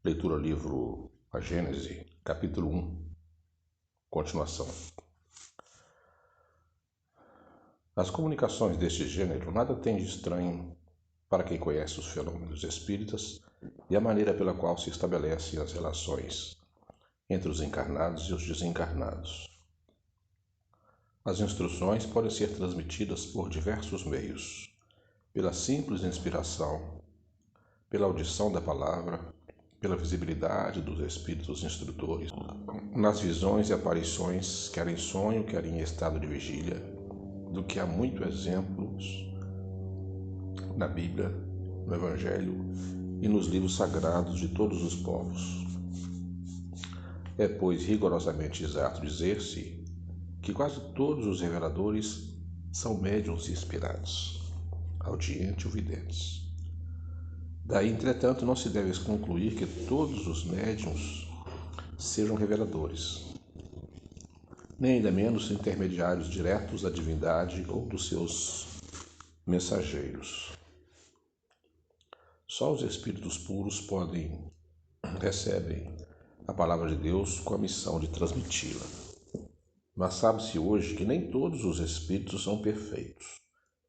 Leitura livro A Gênese, capítulo 1, continuação. As comunicações deste gênero nada têm de estranho para quem conhece os fenômenos espíritas e a maneira pela qual se estabelecem as relações entre os encarnados e os desencarnados. As instruções podem ser transmitidas por diversos meios, pela simples inspiração, pela audição da palavra, pela visibilidade dos espíritos instrutores, nas visões e aparições, quer em sonho, quer em estado de vigília, do que há muitos exemplos na Bíblia, no Evangelho e nos livros sagrados de todos os povos. É, pois, rigorosamente exato dizer-se que quase todos os reveladores são médiuns inspirados, audientes ou videntes. Daí, entretanto, não se deve concluir que todos os médiuns sejam reveladores, nem ainda menos intermediários diretos da divindade ou dos seus mensageiros. Só os espíritos puros recebem a palavra de Deus com a missão de transmiti-la. Mas sabe-se hoje que nem todos os espíritos são perfeitos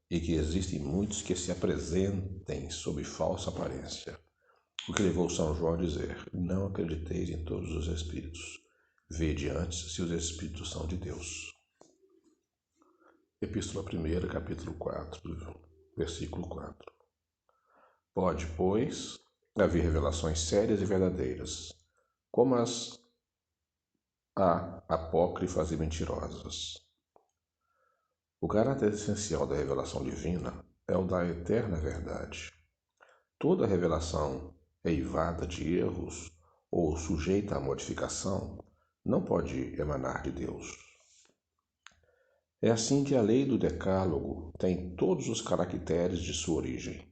e que existem muitos que se apresentem sob falsa aparência. O que levou São João a dizer: não acrediteis em todos os espíritos, vede antes se os espíritos são de Deus. Epístola 1, capítulo 4, versículo 4. Pode, pois, haver revelações sérias e verdadeiras, como as apócrifas e mentirosas. O caráter essencial da revelação divina é o da eterna verdade. Toda revelação eivada de erros ou sujeita à modificação não pode emanar de Deus. É assim que a lei do Decálogo tem todos os caracteres de sua origem,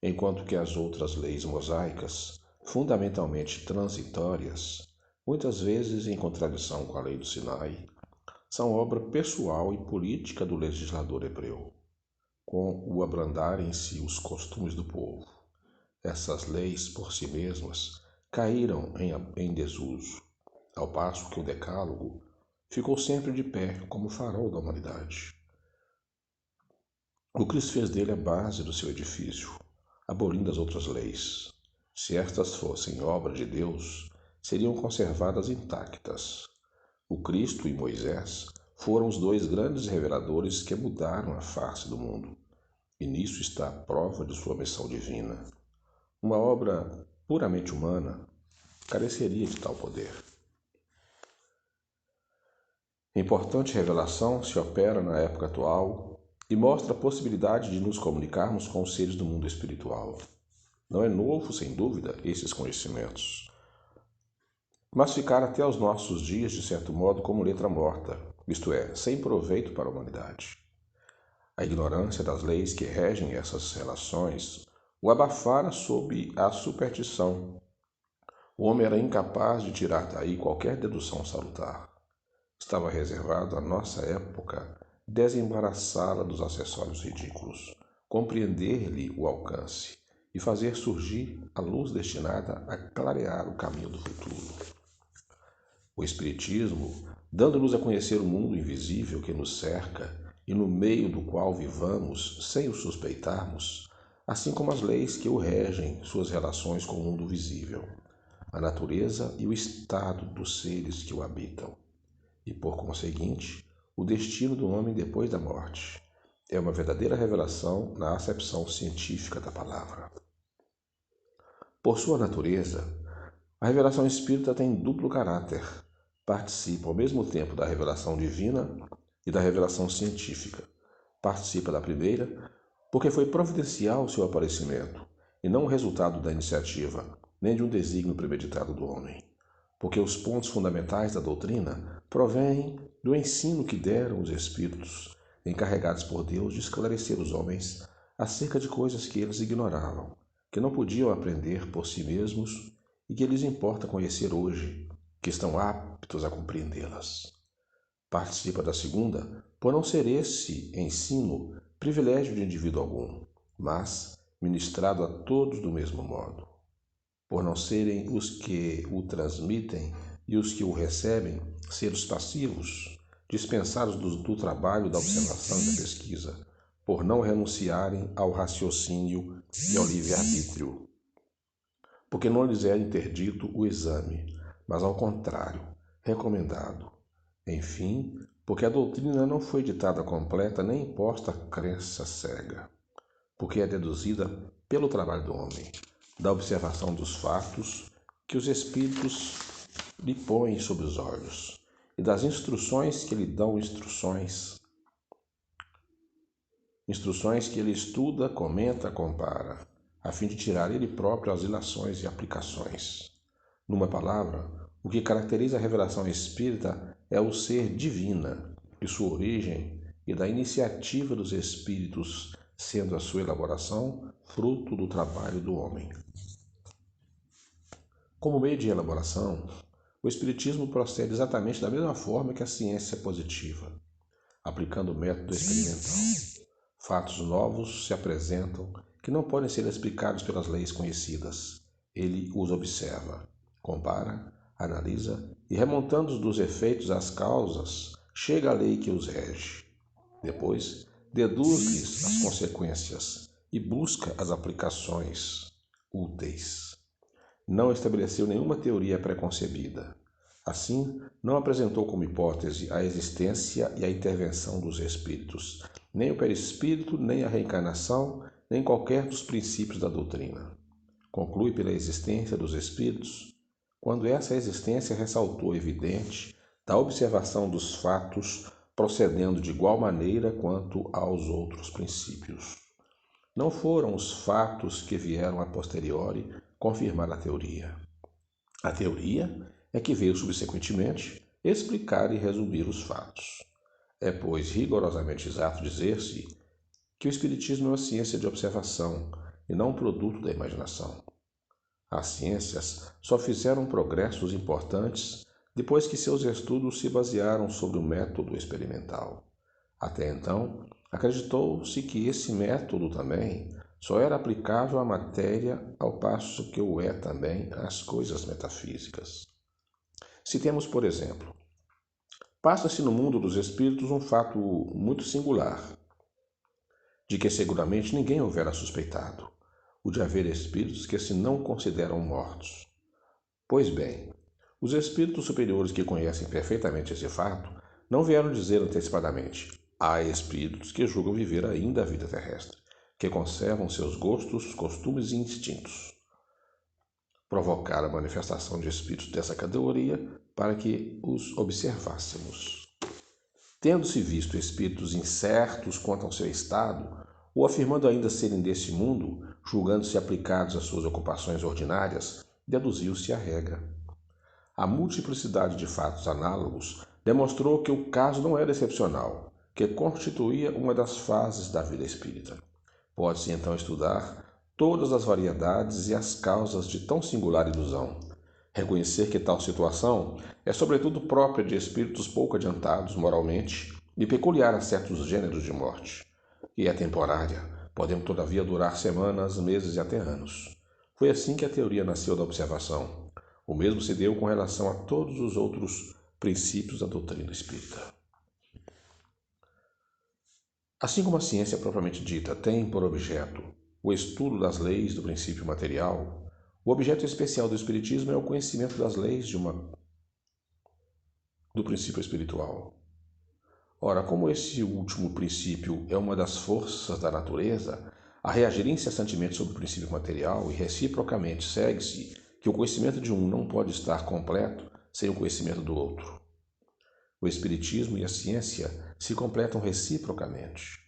enquanto que as outras leis mosaicas, fundamentalmente transitórias, muitas vezes em contradição com a lei do Sinai, são obra pessoal e política do legislador hebreu, com o abrandar em si os costumes do povo. Essas leis, por si mesmas, caíram em desuso, ao passo que o Decálogo ficou sempre de pé como farol da humanidade. O Cristo fez dele a base do seu edifício, abolindo as outras leis. Se estas fossem obra de Deus, seriam conservadas intactas. O Cristo e Moisés foram os dois grandes reveladores que mudaram a face do mundo, e nisso está a prova de sua missão divina. Uma obra puramente humana careceria de tal poder. Importante revelação se opera na época atual e mostra a possibilidade de nos comunicarmos com os seres do mundo espiritual. Não é novo, sem dúvida, esses conhecimentos, mas ficaram até os nossos dias, de certo modo, como letra morta, isto é, sem proveito para a humanidade. A ignorância das leis que regem essas relações o abafara sob a superstição. O homem era incapaz de tirar daí qualquer dedução salutar. Estava reservado à nossa época desembaraçá-la dos acessórios ridículos, compreender-lhe o alcance e fazer surgir a luz destinada a clarear o caminho do futuro. O Espiritismo, dando-nos a conhecer o mundo invisível que nos cerca e no meio do qual vivamos sem o suspeitarmos, assim como as leis que o regem, suas relações com o mundo visível, a natureza e o estado dos seres que o habitam, e, por conseguinte, o destino do homem depois da morte. É uma verdadeira revelação na acepção científica da palavra. Por sua natureza, a revelação espírita tem duplo caráter. Participa ao mesmo tempo da revelação divina e da revelação científica. Participa da primeira porque foi providencial o seu aparecimento, e não o resultado da iniciativa, nem de um desígnio premeditado do homem. Porque os pontos fundamentais da doutrina provêm do ensino que deram os espíritos, encarregados por Deus de esclarecer os homens acerca de coisas que eles ignoravam, que não podiam aprender por si mesmos e que lhes importa conhecer hoje, que estão aptos a compreendê-las. Participa da segunda por não ser esse ensino privilégio de indivíduo algum, mas ministrado a todos do mesmo modo. por não serem os que o transmitem e os que o recebem seres passivos, dispensados do trabalho da observação e da pesquisa, por não renunciarem ao raciocínio e ao livre-arbítrio, porque não lhes é interdito o exame, mas ao contrário, recomendado. Enfim, porque a doutrina não foi ditada completa nem imposta a crença cega, porque é deduzida pelo trabalho do homem, da observação dos fatos que os espíritos lhe põem sob os olhos, e das instruções que lhe dão instruções que ele estuda, comenta, compara, a fim de tirar ele próprio as ilações e aplicações. Numa palavra, o que caracteriza a revelação espírita é o ser divina, e sua origem e da iniciativa dos espíritos, sendo a sua elaboração fruto do trabalho do homem. Como meio de elaboração, o espiritismo procede exatamente da mesma forma que a ciência positiva, aplicando o método experimental. Fatos novos se apresentam que não podem ser explicados pelas leis conhecidas. Ele os observa, compara, analisa e, remontando dos efeitos às causas, chega à lei que os rege. Depois, deduz-lhes as consequências e busca as aplicações úteis. Não estabeleceu nenhuma teoria preconcebida. Assim, não apresentou como hipótese a existência e a intervenção dos espíritos, nem o perispírito, nem a reencarnação, nem qualquer dos princípios da doutrina. Conclui pela existência dos espíritos, quando essa existência ressaltou evidente da observação dos fatos, procedendo de igual maneira quanto aos outros princípios. Não foram os fatos que vieram a posteriori confirmar a teoria. A teoria é que veio subsequentemente explicar e resumir os fatos. É, pois, rigorosamente exato dizer-se que o Espiritismo é uma ciência de observação e não um produto da imaginação. As ciências só fizeram progressos importantes depois que seus estudos se basearam sobre o método experimental. Até então, acreditou-se que esse método também só era aplicável à matéria, ao passo que o é também às coisas metafísicas. Citemos, por exemplo, passa-se no mundo dos espíritos um fato muito singular, de que seguramente ninguém houvera suspeitado, o de haver espíritos que se não consideram mortos. Pois bem, os espíritos superiores que conhecem perfeitamente esse fato não vieram dizer antecipadamente: há espíritos que julgam viver ainda a vida terrestre, que conservam seus gostos, costumes e instintos. Provocar a manifestação de espíritos dessa categoria para que os observássemos. Tendo-se visto espíritos incertos quanto ao seu estado, ou afirmando ainda serem desse mundo, julgando-se aplicados às suas ocupações ordinárias, deduziu-se a regra. A multiplicidade de fatos análogos demonstrou que o caso não era excepcional, que constituía uma das fases da vida espírita. Pode-se então estudar todas as variedades e as causas de tão singular ilusão. Reconhecer que tal situação é sobretudo própria de espíritos pouco adiantados moralmente e peculiar a certos gêneros de morte, e é temporária, podendo todavia durar semanas, meses e até anos. Foi assim que a teoria nasceu da observação. O mesmo se deu com relação a todos os outros princípios da doutrina espírita. Assim como a ciência propriamente dita tem por objeto o estudo das leis do princípio material, o objeto especial do espiritismo é o conhecimento das leis do princípio espiritual. Ora, como esse último princípio é uma das forças da natureza, a reagir incessantemente sobre o princípio material e reciprocamente segue-se que o conhecimento de um não pode estar completo sem o conhecimento do outro. O espiritismo e a ciência se completam reciprocamente.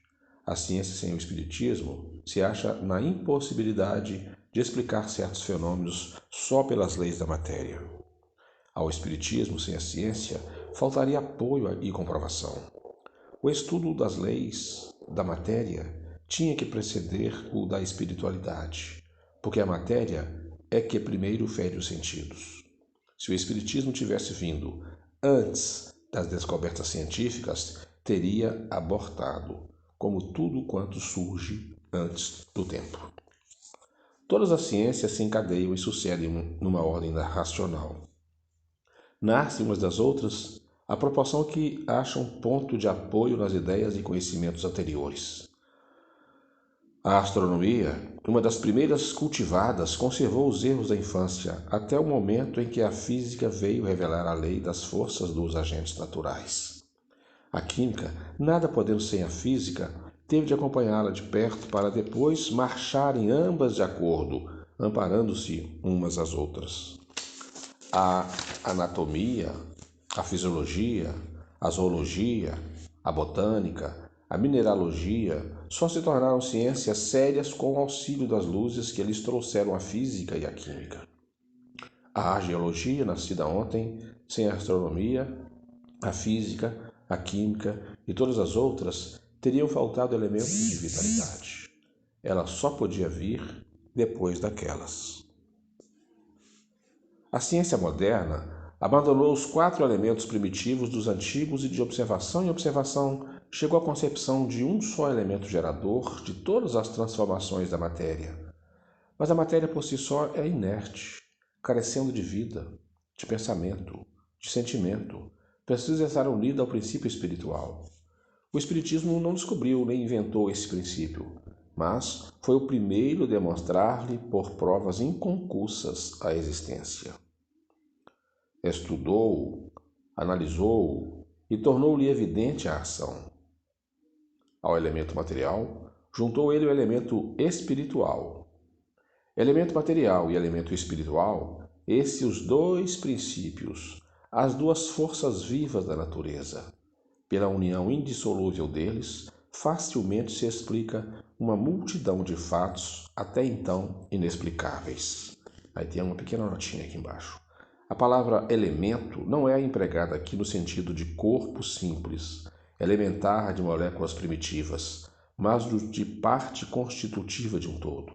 A ciência sem o espiritismo se acha na impossibilidade de explicar certos fenômenos só pelas leis da matéria. Ao espiritismo sem a ciência faltaria apoio e comprovação. O estudo das leis da matéria tinha que preceder o da espiritualidade, porque a matéria é que primeiro fere os sentidos. Se o espiritismo tivesse vindo antes das descobertas científicas, teria abortado, como tudo quanto surge antes do tempo. Todas as ciências se encadeiam e sucedem numa ordem racional. Nascem umas das outras à proporção que acham ponto de apoio nas ideias e conhecimentos anteriores. A astronomia, uma das primeiras cultivadas, conservou os erros da infância até o momento em que a física veio revelar a lei das forças dos agentes naturais. A química, nada podendo sem a física, teve de acompanhá-la de perto para depois marcharem ambas de acordo, amparando-se umas às outras. A anatomia, a fisiologia, a zoologia, a botânica, a mineralogia só se tornaram ciências sérias com o auxílio das luzes que lhes trouxeram a física e a química. A geologia, nascida ontem, sem a astronomia, a física, a química e todas as outras teriam faltado elementos de vitalidade. Ela só podia vir depois daquelas. A ciência moderna abandonou os 4 elementos primitivos dos antigos e de observação em observação chegou à concepção de um só elemento gerador de todas as transformações da matéria. Mas a matéria por si só é inerte, carecendo de vida, de pensamento, de sentimento, precisa estar unida ao princípio espiritual. O Espiritismo não descobriu nem inventou esse princípio, mas foi o primeiro a demonstrar-lhe por provas inconcussas a existência. Estudou, analisou e tornou-lhe evidente a ação. Ao elemento material, juntou ele o elemento espiritual. Elemento material e elemento espiritual, esses os 2 princípios, as 2 forças vivas da natureza. Pela união indissolúvel deles, facilmente se explica uma multidão de fatos até então inexplicáveis. Aí tem uma pequena notinha aqui embaixo. A palavra elemento não é empregada aqui no sentido de corpo simples, elementar de moléculas primitivas, mas de parte constitutiva de um todo.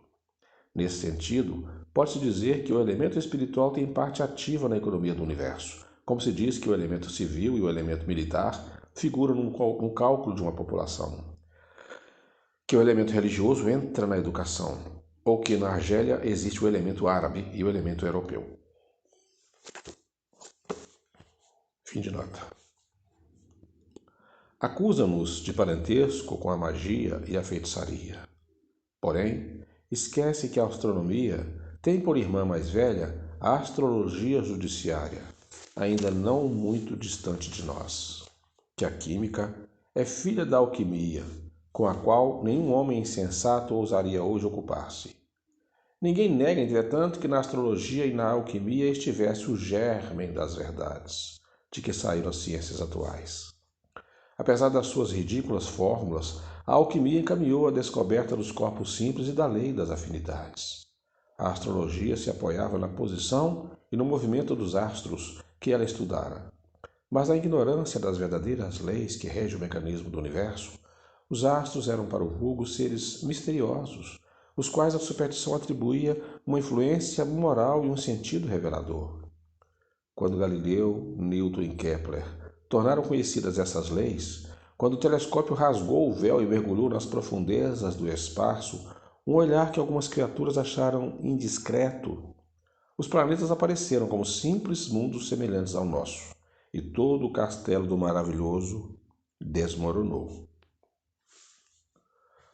Nesse sentido, pode-se dizer que o elemento espiritual tem parte ativa na economia do universo, como se diz que o elemento civil e o elemento militar figuram no cálculo de uma população, que o elemento religioso entra na educação, ou que na Argélia existe o elemento árabe e o elemento europeu. Fim de nota. Acusa-nos de parentesco com a magia e a feitiçaria. Porém, esquece que a astronomia tem por irmã mais velha a astrologia judiciária, ainda não muito distante de nós. Que a química é filha da alquimia, com a qual nenhum homem insensato ousaria hoje ocupar-se. Ninguém nega, entretanto, que na astrologia e na alquimia estivesse o germen das verdades, de que saíram as ciências atuais. Apesar das suas ridículas fórmulas, a alquimia encaminhou a descoberta dos corpos simples e da lei das afinidades. A astrologia se apoiava na posição e no movimento dos astros que ela estudara. Mas na ignorância das verdadeiras leis que regem o mecanismo do universo, os astros eram para o vulgo seres misteriosos, os quais a superstição atribuía uma influência moral e um sentido revelador. Quando Galileu, Newton e Kepler tornaram conhecidas essas leis, quando o telescópio rasgou o véu e mergulhou nas profundezas do espaço, um olhar que algumas criaturas acharam indiscreto, os planetas apareceram como simples mundos semelhantes ao nosso. E todo o castelo do maravilhoso desmoronou.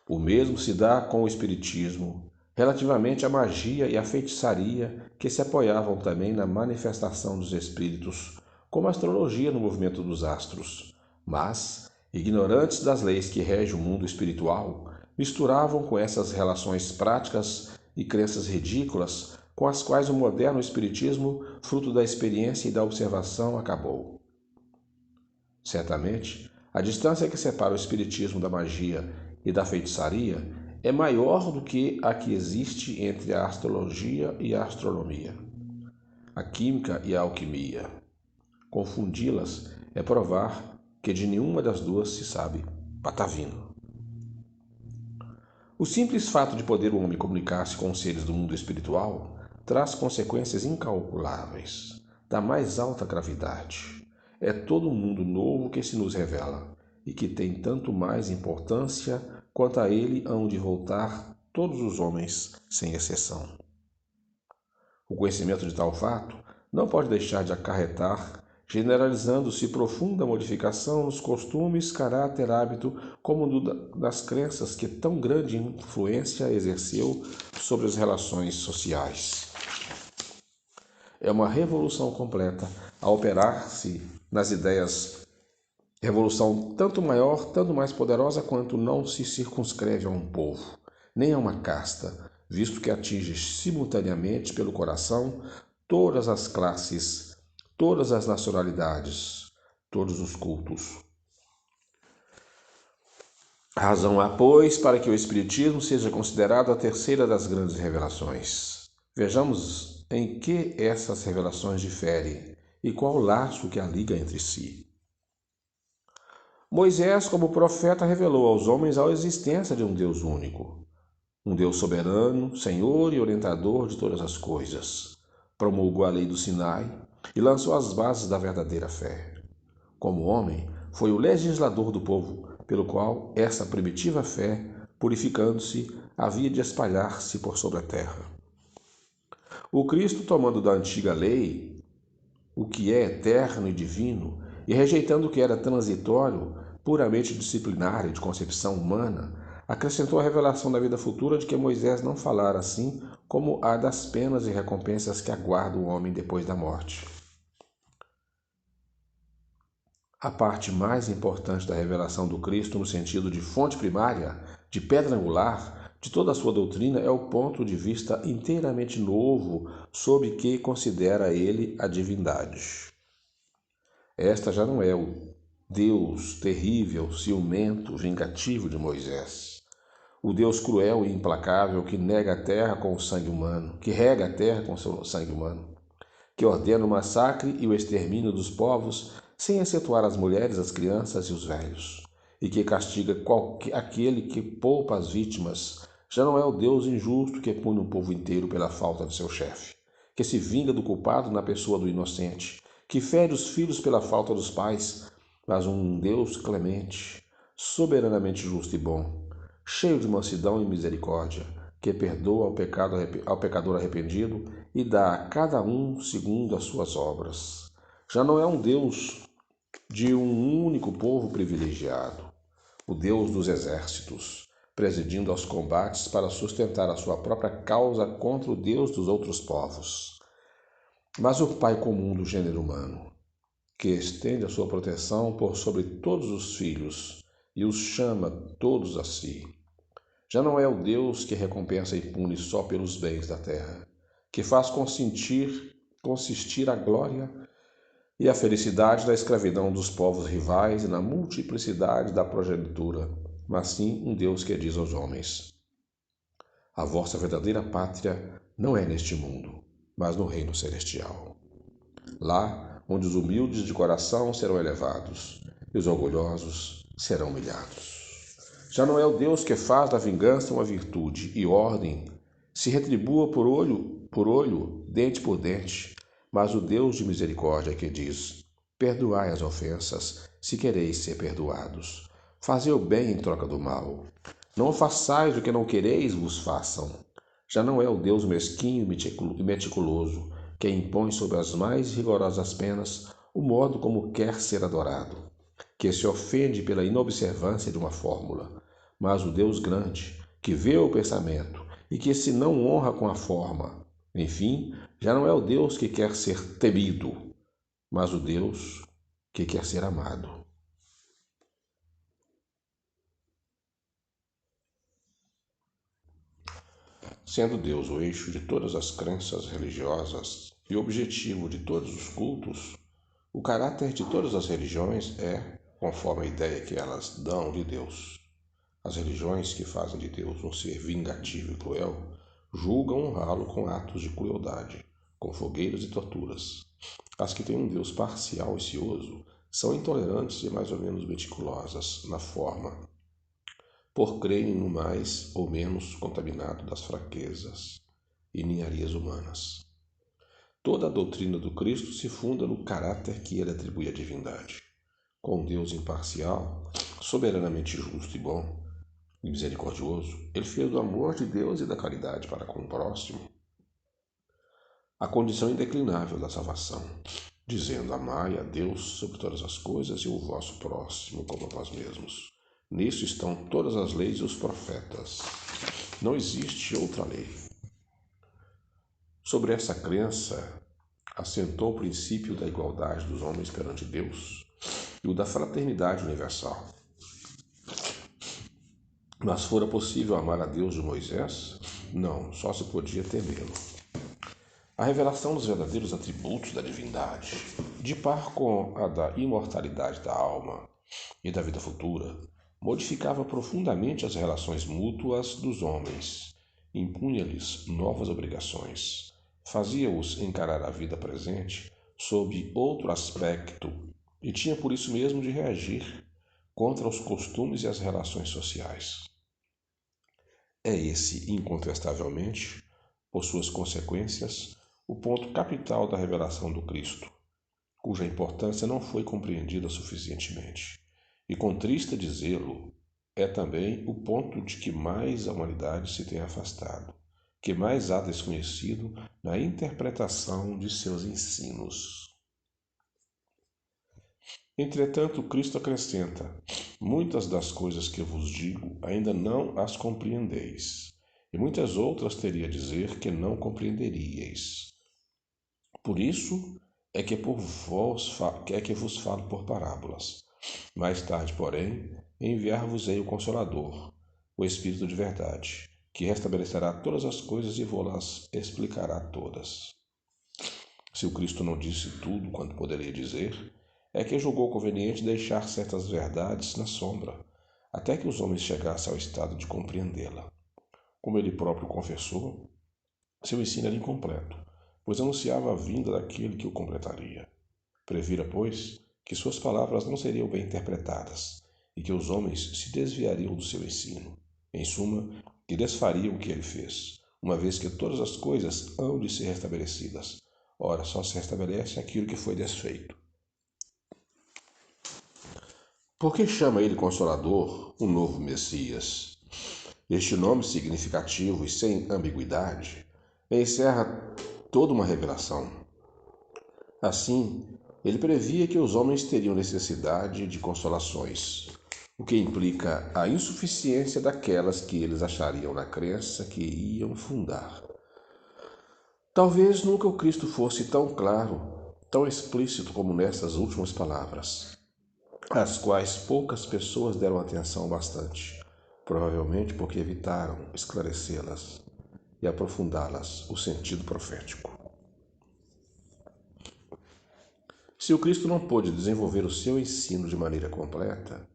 O mesmo se dá com o espiritismo, relativamente à magia e à feitiçaria que se apoiavam também na manifestação dos espíritos, como a astrologia no movimento dos astros. Mas, ignorantes das leis que regem o mundo espiritual, misturavam com essas relações práticas e crenças ridículas com as quais o moderno espiritismo, fruto da experiência e da observação, acabou. Certamente, a distância que separa o espiritismo da magia e da feitiçaria é maior do que a que existe entre a astrologia e a astronomia, a química e a alquimia. Confundi-las é provar que de nenhuma das duas se sabe patavino. O simples fato de poder o homem comunicar-se com os seres do mundo espiritual traz consequências incalculáveis, da mais alta gravidade. É todo um mundo novo que se nos revela e que tem tanto mais importância quanto a ele hão de voltar todos os homens, sem exceção. O conhecimento de tal fato não pode deixar de acarretar, generalizando-se profunda modificação nos costumes, caráter, hábito, como das crenças que tão grande influência exerceu sobre as relações sociais. É uma revolução completa a operar-se nas ideias, revolução tanto maior, tanto mais poderosa quanto não se circunscreve a um povo, nem a uma casta, visto que atinge simultaneamente pelo coração todas as classes, todas as nacionalidades, todos os cultos. Razão há, pois, para que o Espiritismo seja considerado a terceira das grandes revelações. Vejamos em que essas revelações diferem e qual o laço que a liga entre si. Moisés, como profeta, revelou aos homens a existência de um Deus único, um Deus soberano, Senhor e orientador de todas as coisas. Promulgou a lei do Sinai e lançou as bases da verdadeira fé. Como homem, foi o legislador do povo, pelo qual essa primitiva fé, purificando-se, havia de espalhar-se por sobre a terra. O Cristo, tomando da antiga lei o que é eterno e divino, e rejeitando o que era transitório, puramente disciplinar e de concepção humana, acrescentou a revelação da vida futura de que Moisés não falara assim como a das penas e recompensas que aguardam o homem depois da morte. A parte mais importante da revelação do Cristo no sentido de fonte primária, de pedra angular, de toda a sua doutrina é o ponto de vista inteiramente novo sob que considera ele a divindade. Esta já não é o Deus terrível, ciumento, vingativo de Moisés. O Deus cruel e implacável que nega a terra com o sangue humano, que rega a terra com seu sangue humano, que ordena o massacre e o extermínio dos povos, sem excetuar as mulheres, as crianças e os velhos, e que castiga aquele que poupa as vítimas, já não é o Deus injusto que pune o povo inteiro pela falta de seu chefe, que se vinga do culpado na pessoa do inocente, que fere os filhos pela falta dos pais, mas um Deus clemente, soberanamente justo e bom, cheio de mansidão e misericórdia, que perdoa ao pecador arrependido e dá a cada um segundo as suas obras. Já não é um Deus de um único povo privilegiado, o Deus dos exércitos, presidindo aos combates para sustentar a sua própria causa contra o Deus dos outros povos. Mas o Pai comum do gênero humano, que estende a sua proteção por sobre todos os filhos e os chama todos a si. Já não é o Deus que recompensa e pune só pelos bens da terra, que faz consistir a glória e a felicidade da escravidão dos povos rivais e na multiplicidade da progenitura, mas sim um Deus que diz aos homens: a vossa verdadeira pátria não é neste mundo, mas no reino celestial. Lá onde os humildes de coração serão elevados e os orgulhosos serão humilhados. Já não é o Deus que faz da vingança uma virtude e ordem, se retribua por olho, dente por dente, mas o Deus de misericórdia que diz: perdoai as ofensas, se quereis ser perdoados. Fazei o bem em troca do mal. Não façais o que não quereis vos façam. Já não é o Deus mesquinho e meticuloso, que impõe sobre as mais rigorosas penas o modo como quer ser adorado, que se ofende pela inobservância de uma fórmula, mas o Deus grande, que vê o pensamento e que se não honra com a forma. Enfim, já não é o Deus que quer ser temido, mas o Deus que quer ser amado. Sendo Deus o eixo de todas as crenças religiosas e o objetivo de todos os cultos, o caráter de todas as religiões é conforme a ideia que elas dão de Deus. As religiões que fazem de Deus um ser vingativo e cruel julgam honrá-lo com atos de crueldade, com fogueiras e torturas. As que têm um Deus parcial e cioso são intolerantes e mais ou menos meticulosas na forma, por crerem no mais ou menos contaminado das fraquezas e ninharias humanas. Toda a doutrina do Cristo se funda no caráter que ele atribui à divindade. Com Deus imparcial, soberanamente justo e bom, e misericordioso, ele fez do amor de Deus e da caridade para com o próximo a condição indeclinável da salvação, dizendo: amai a Deus sobre todas as coisas e o vosso próximo como a vós mesmos. Nisso estão todas as leis e os profetas. Não existe outra lei. Sobre essa crença assentou o princípio da igualdade dos homens perante Deus e o da fraternidade universal. Mas fora possível amar a Deus de Moisés? Não, só se podia temê-lo. A revelação dos verdadeiros atributos da divindade, de par com a da imortalidade da alma e da vida futura, modificava profundamente as relações mútuas dos homens, impunha-lhes novas obrigações, fazia-os encarar a vida presente sob outro aspecto e tinha por isso mesmo de reagir contra os costumes e as relações sociais. É esse, incontestavelmente, por suas consequências, o ponto capital da revelação do Cristo, cuja importância não foi compreendida suficientemente. E com triste dizê-lo, é também o ponto de que mais a humanidade se tem afastado, que mais há desconhecido na interpretação de seus ensinos. Entretanto, Cristo acrescenta: muitas das coisas que vos digo ainda não as compreendeis, e muitas outras teria a dizer que não compreenderíeis. Por isso é que vos falo por parábolas. Mais tarde, porém, enviar-vos-ei o Consolador, o Espírito de verdade, que restabelecerá todas as coisas e vos-las explicará todas. Se o Cristo não disse tudo quanto poderia dizer, é que julgou conveniente deixar certas verdades na sombra, até que os homens chegassem ao estado de compreendê-la. Como ele próprio confessou, seu ensino era incompleto, pois anunciava a vinda daquele que o completaria. Previra, pois, que suas palavras não seriam bem interpretadas e que os homens se desviariam do seu ensino. Em suma, que desfariam o que ele fez, uma vez que todas as coisas hão de ser restabelecidas. Ora, só se restabelece aquilo que foi desfeito. Por que chama ele Consolador, o novo Messias? Este nome significativo e sem ambiguidade encerra toda uma revelação. Assim, ele previa que os homens teriam necessidade de consolações, o que implica a insuficiência daquelas que eles achariam na crença que iam fundar. Talvez nunca o Cristo fosse tão claro, tão explícito como nessas últimas palavras, às quais poucas pessoas deram atenção bastante, provavelmente porque evitaram esclarecê-las e aprofundá-las o sentido profético. Se o Cristo não pôde desenvolver o seu ensino de maneira completa,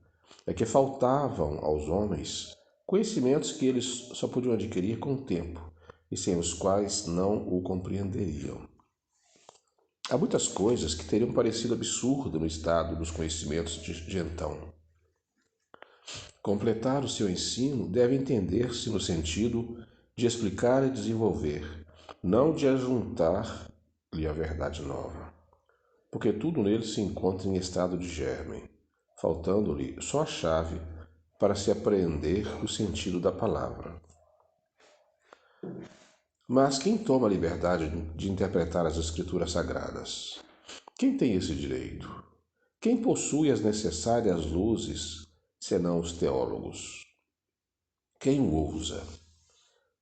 é que faltavam aos homens conhecimentos que eles só podiam adquirir com o tempo e sem os quais não o compreenderiam. Há muitas coisas que teriam parecido absurdas no estado dos conhecimentos de então. Completar o seu ensino deve entender-se no sentido de explicar e desenvolver, não de ajuntar-lhe a verdade nova, porque tudo nele se encontra em estado de germe, faltando-lhe só a chave para se apreender o sentido da palavra. Mas quem toma a liberdade de interpretar as Escrituras Sagradas? Quem tem esse direito? Quem possui as necessárias luzes, senão os teólogos? Quem o ousa?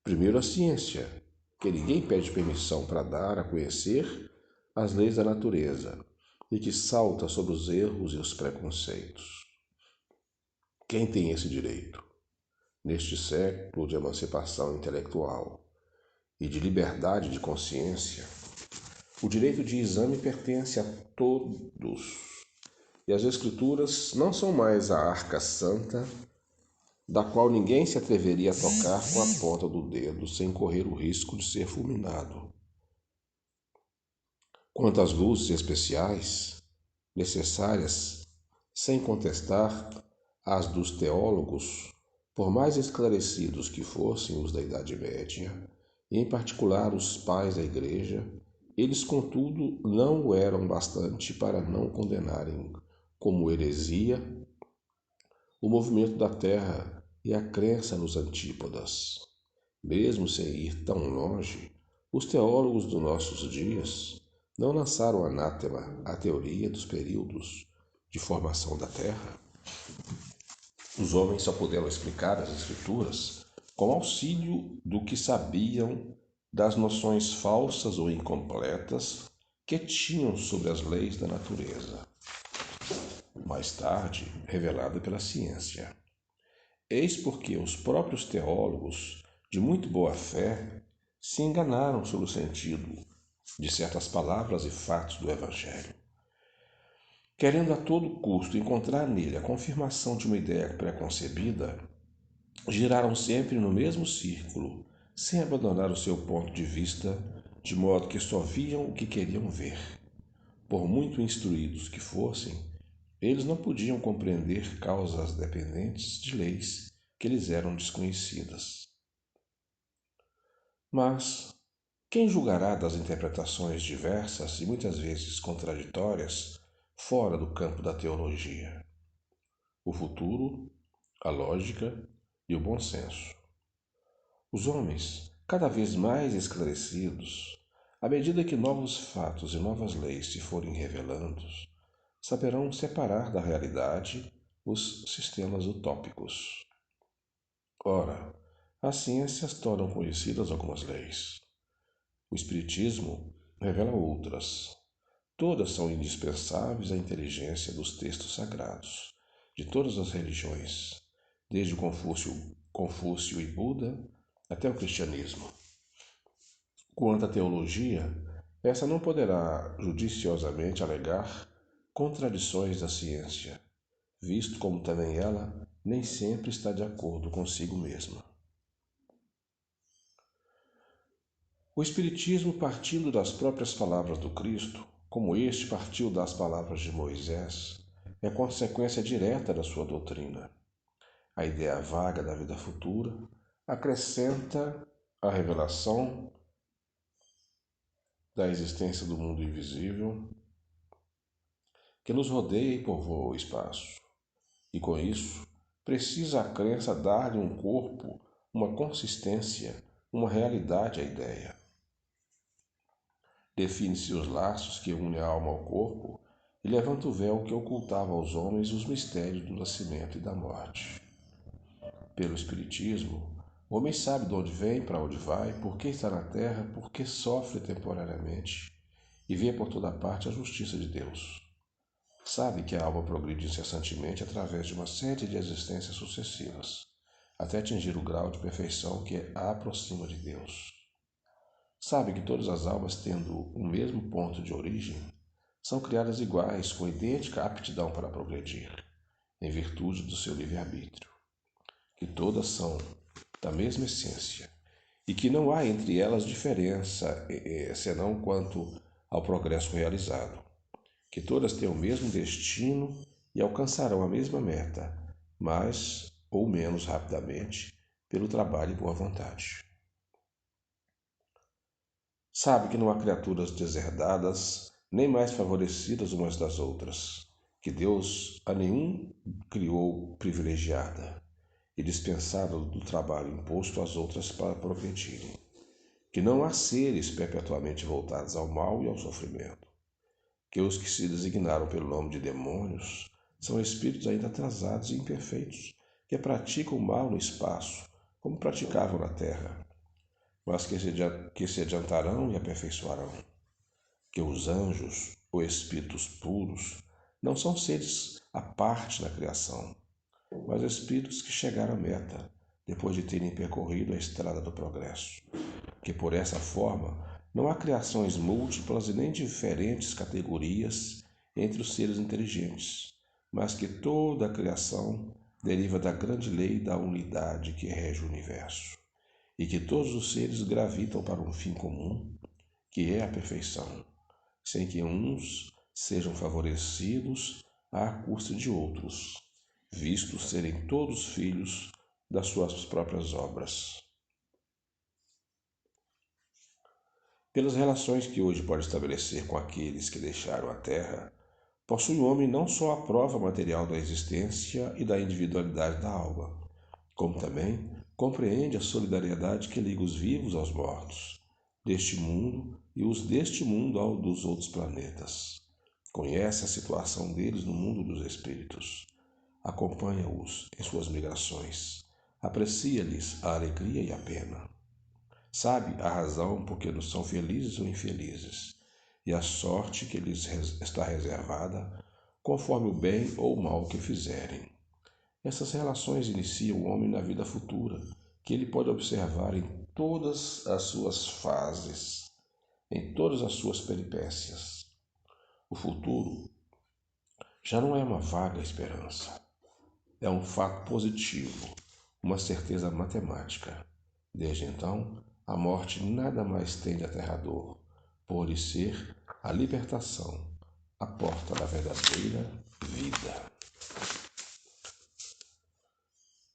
Primeiro a ciência, que ninguém pede permissão para dar a conhecer as leis da natureza e que salta sobre os erros e os preconceitos. Quem tem esse direito? Neste século de emancipação intelectual e de liberdade de consciência, o direito de exame pertence a todos, e as Escrituras não são mais a arca santa da qual ninguém se atreveria a tocar com a ponta do dedo sem correr o risco de ser fulminado. Quanto às luzes especiais, necessárias, sem contestar, as dos teólogos, por mais esclarecidos que fossem os da Idade Média, e em particular os pais da Igreja, eles, contudo, não o eram bastante para não condenarem como heresia o movimento da Terra e a crença nos antípodas. Mesmo sem ir tão longe, os teólogos dos nossos dias não lançaram anátema à teoria dos períodos de formação da Terra. Os homens só puderam explicar as Escrituras com auxílio do que sabiam das noções falsas ou incompletas que tinham sobre as leis da natureza, mais tarde revelada pela ciência. Eis porque os próprios teólogos, de muito boa fé, se enganaram sobre o sentido de certas palavras e fatos do Evangelho. Querendo a todo custo encontrar nele a confirmação de uma ideia preconcebida, giraram sempre no mesmo círculo, sem abandonar o seu ponto de vista, de modo que só viam o que queriam ver. Por muito instruídos que fossem, eles não podiam compreender causas dependentes de leis que lhes eram desconhecidas. Mas quem julgará das interpretações diversas e muitas vezes contraditórias fora do campo da teologia? O futuro, a lógica e o bom senso. Os homens, cada vez mais esclarecidos, à medida que novos fatos e novas leis se forem revelando, saberão separar da realidade os sistemas utópicos. Ora, as ciências tornam conhecidas algumas leis. O Espiritismo revela outras. Todas são indispensáveis à inteligência dos textos sagrados, de todas as religiões, desde Confúcio e Buda até o cristianismo. Quanto à teologia, essa não poderá judiciosamente alegar contradições da ciência, visto como também ela nem sempre está de acordo consigo mesma. O Espiritismo, partindo das próprias palavras do Cristo, como este partiu das palavras de Moisés, é consequência direta da sua doutrina. A ideia vaga da vida futura acrescenta a revelação da existência do mundo invisível que nos rodeia e povoa o espaço. E com isso, precisa a crença dar-lhe um corpo, uma consistência, uma realidade à ideia. Define-se os laços que unem a alma ao corpo e levanta o véu que ocultava aos homens os mistérios do nascimento e da morte. Pelo Espiritismo, o homem sabe de onde vem, para onde vai, por que está na terra, por que sofre temporariamente e vê por toda parte a justiça de Deus. Sabe que a alma progride incessantemente através de uma série de existências sucessivas, até atingir o grau de perfeição que a aproxima de Deus. Sabe que todas as almas, tendo o mesmo ponto de origem, são criadas iguais, com idêntica aptidão para progredir, em virtude do seu livre-arbítrio. Que todas são da mesma essência, e que não há entre elas diferença, senão quanto ao progresso realizado. Que todas têm o mesmo destino e alcançarão a mesma meta, mais ou menos rapidamente, pelo trabalho e boa vontade. Sabe que não há criaturas deserdadas, nem mais favorecidas umas das outras, que Deus a nenhum criou privilegiada e dispensada do trabalho imposto às outras para progredirem, que não há seres perpetuamente voltados ao mal e ao sofrimento, que os que se designaram pelo nome de demônios são espíritos ainda atrasados e imperfeitos, que praticam o mal no espaço, como praticavam na terra, mas que se adiantarão e aperfeiçoarão. Que os anjos, ou espíritos puros, não são seres à parte na criação, mas espíritos que chegaram à meta, depois de terem percorrido a estrada do progresso. Que por essa forma não há criações múltiplas e nem diferentes categorias entre os seres inteligentes, mas que toda a criação deriva da grande lei da unidade que rege o universo, e que todos os seres gravitam para um fim comum, que é a perfeição, sem que uns sejam favorecidos à custa de outros, vistos serem todos filhos das suas próprias obras. Pelas relações que hoje pode estabelecer com aqueles que deixaram a terra, possui o homem não só a prova material da existência e da individualidade da alma, como também compreende a solidariedade que liga os vivos aos mortos, deste mundo e os deste mundo ao dos outros planetas. Conhece a situação deles no mundo dos espíritos. Acompanha-os em suas migrações. Aprecia-lhes a alegria e a pena. Sabe a razão por que não são felizes ou infelizes, e a sorte que lhes está reservada, conforme o bem ou o mal que fizerem. Essas relações iniciam o homem na vida futura, que ele pode observar em todas as suas fases, em todas as suas peripécias. O futuro já não é uma vaga esperança, é um fato positivo, uma certeza matemática. Desde então, a morte nada mais tem de aterrador, por lhe ser a libertação, a porta da verdadeira vida.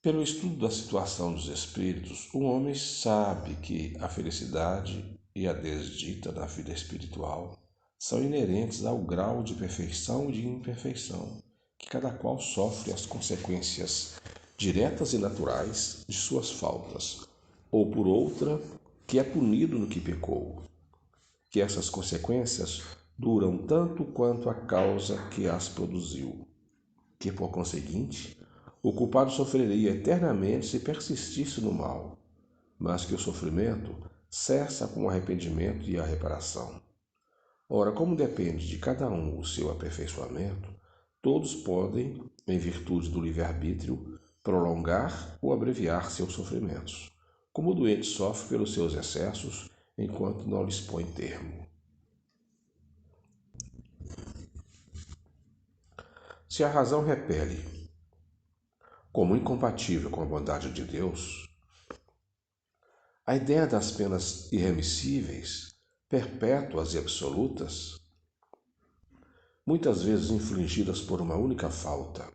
Pelo estudo da situação dos espíritos, o homem sabe que a felicidade e a desdita da vida espiritual são inerentes ao grau de perfeição e de imperfeição, que cada qual sofre as consequências diretas e naturais de suas faltas, ou por outra, que é punido no que pecou, que essas consequências duram tanto quanto a causa que as produziu, que por conseguinte, o culpado sofreria eternamente se persistisse no mal, mas que o sofrimento cessa com o arrependimento e a reparação. Ora, como depende de cada um o seu aperfeiçoamento, todos podem, em virtude do livre-arbítrio, prolongar ou abreviar seus sofrimentos, como o doente sofre pelos seus excessos enquanto não lhes põe termo. Se a razão repele como incompatível com a bondade de Deus, a ideia das penas irremissíveis, perpétuas e absolutas, muitas vezes infligidas por uma única falta,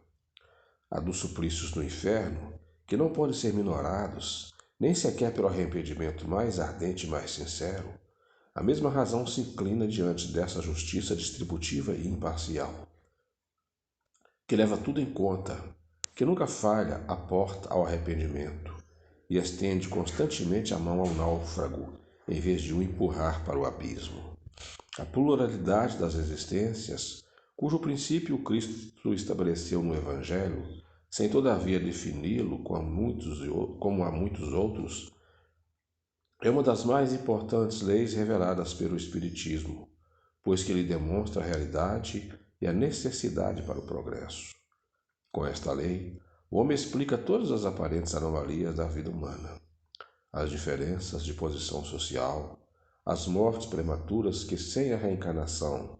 a dos suplícios no inferno, que não podem ser minorados, nem sequer pelo arrependimento mais ardente e mais sincero, a mesma razão se inclina diante dessa justiça distributiva e imparcial, que leva tudo em conta, que nunca falha a porta ao arrependimento e estende constantemente a mão ao náufrago, em vez de o empurrar para o abismo. A pluralidade das existências, cujo princípio Cristo estabeleceu no Evangelho, sem todavia defini-lo como há muitos outros, é uma das mais importantes leis reveladas pelo Espiritismo, pois que lhe demonstra a realidade e a necessidade para o progresso. Com esta lei, o homem explica todas as aparentes anomalias da vida humana, as diferenças de posição social, as mortes prematuras que, sem a reencarnação,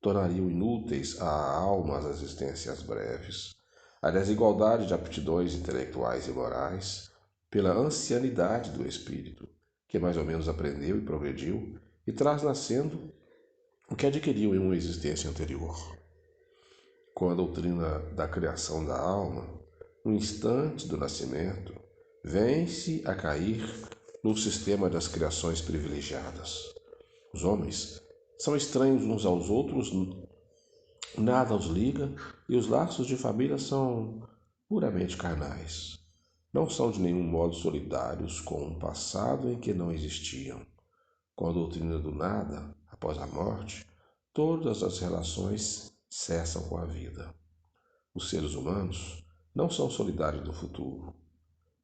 tornariam inúteis à alma as existências breves, a desigualdade de aptidões intelectuais e morais, pela ancianidade do espírito, que mais ou menos aprendeu e progrediu e traz nascendo o que adquiriu em uma existência anterior. Com a doutrina da criação da alma, no instante do nascimento, vem-se a cair no sistema das criações privilegiadas. Os homens são estranhos uns aos outros, nada os liga e os laços de família são puramente carnais. Não são de nenhum modo solidários com um passado em que não existiam. Com a doutrina do nada, após a morte, todas as relações cessam com a vida. Os seres humanos não são solidários no futuro.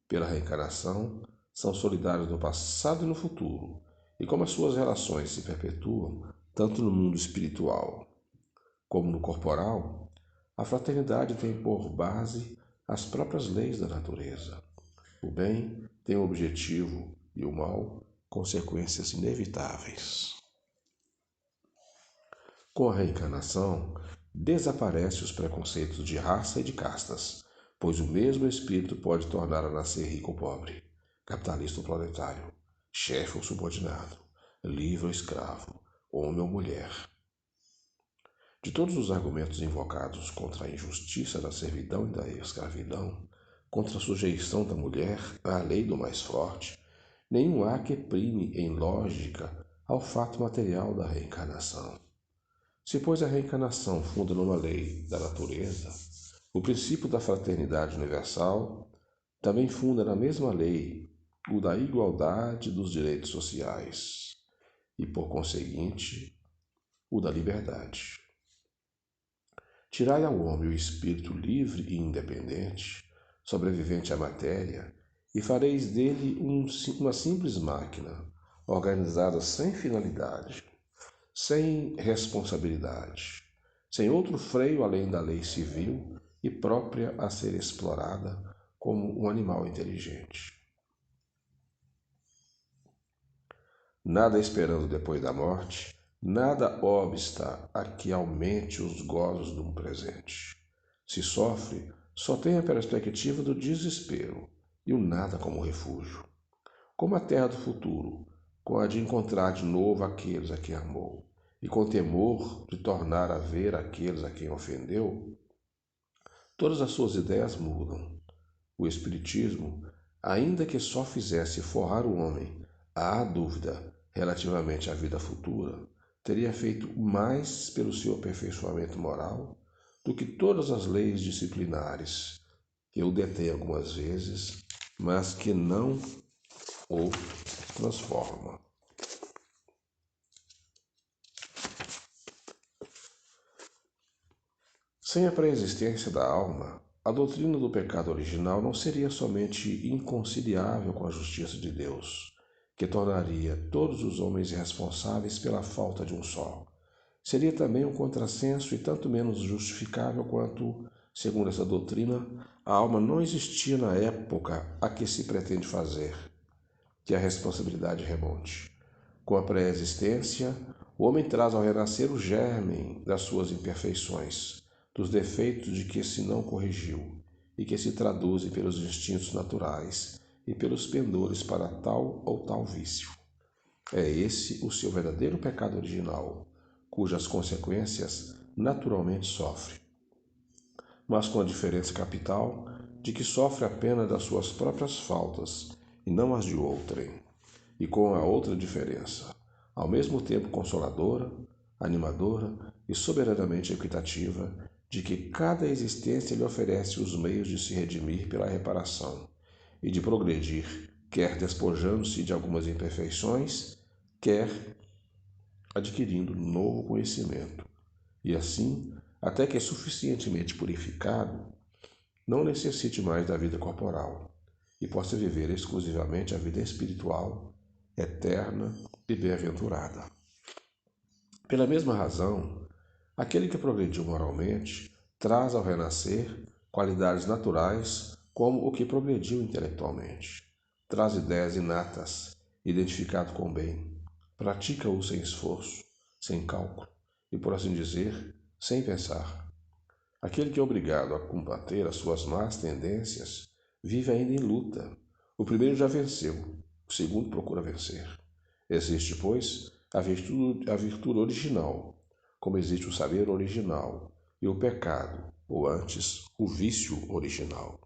Pela reencarnação, são solidários no passado e no futuro, e como as suas relações se perpetuam, tanto no mundo espiritual como no corporal, a fraternidade tem por base as próprias leis da natureza. O bem tem um objetivo e o mal consequências inevitáveis. Com a reencarnação, desaparecem os preconceitos de raça e de castas, pois o mesmo espírito pode tornar a nascer rico ou pobre, capitalista ou proletário, chefe ou subordinado, livre ou escravo, homem ou mulher. De todos os argumentos invocados contra a injustiça da servidão e da escravidão, contra a sujeição da mulher à lei do mais forte, nenhum há que prime em lógica ao fato material da reencarnação. Se, pois, a reencarnação funda numa lei da natureza, o princípio da fraternidade universal, também funda na mesma lei o da igualdade dos direitos sociais e, por conseguinte, o da liberdade. Tirai ao homem o espírito livre e independente, sobrevivente à matéria, e fareis dele uma simples máquina, organizada sem finalidade, sem responsabilidade, sem outro freio além da lei civil e própria a ser explorada como um animal inteligente. Nada esperando depois da morte, nada obsta a que aumente os gozos de um presente. Se sofre, só tem a perspectiva do desespero e o nada como refúgio. Como a terra do futuro, com a de encontrar de novo aqueles a quem amou, e com temor de tornar a ver aqueles a quem ofendeu, todas as suas ideias mudam. O Espiritismo, ainda que só fizesse forrar o homem à dúvida relativamente à vida futura, teria feito mais pelo seu aperfeiçoamento moral do que todas as leis disciplinares que o detêm algumas vezes, mas que não o transforma. Sem a pré-existência da alma, a doutrina do pecado original não seria somente inconciliável com a justiça de Deus, que tornaria todos os homens responsáveis pela falta de um só. Seria também um contrassenso e tanto menos justificável quanto, segundo essa doutrina, a alma não existia na época a que se pretende fazer, que a responsabilidade remonte. Com a pré-existência, o homem traz ao renascer o germe das suas imperfeições, dos defeitos de que se não corrigiu e que se traduzem pelos instintos naturais e pelos pendores para tal ou tal vício. É esse o seu verdadeiro pecado original, cujas consequências naturalmente sofre, mas com a diferença capital de que sofre apenas das suas próprias faltas e não as de outrem, e com a outra diferença, ao mesmo tempo consoladora, animadora e soberanamente equitativa, de que cada existência lhe oferece os meios de se redimir pela reparação e de progredir, quer despojando-se de algumas imperfeições, quer adquirindo novo conhecimento, e assim, até que suficientemente purificado, não necessite mais da vida corporal e possa viver exclusivamente a vida espiritual, eterna e bem-aventurada. Pela mesma razão, aquele que progrediu moralmente traz ao renascer qualidades naturais como o que progrediu intelectualmente. Traz ideias inatas, identificado com o bem, pratica-o sem esforço, sem cálculo e, por assim dizer, sem pensar. Aquele que é obrigado a combater as suas más tendências vive ainda em luta. O primeiro já venceu, o segundo procura vencer. Existe, pois, a virtude original, como existe o saber original e o pecado, ou antes, o vício original.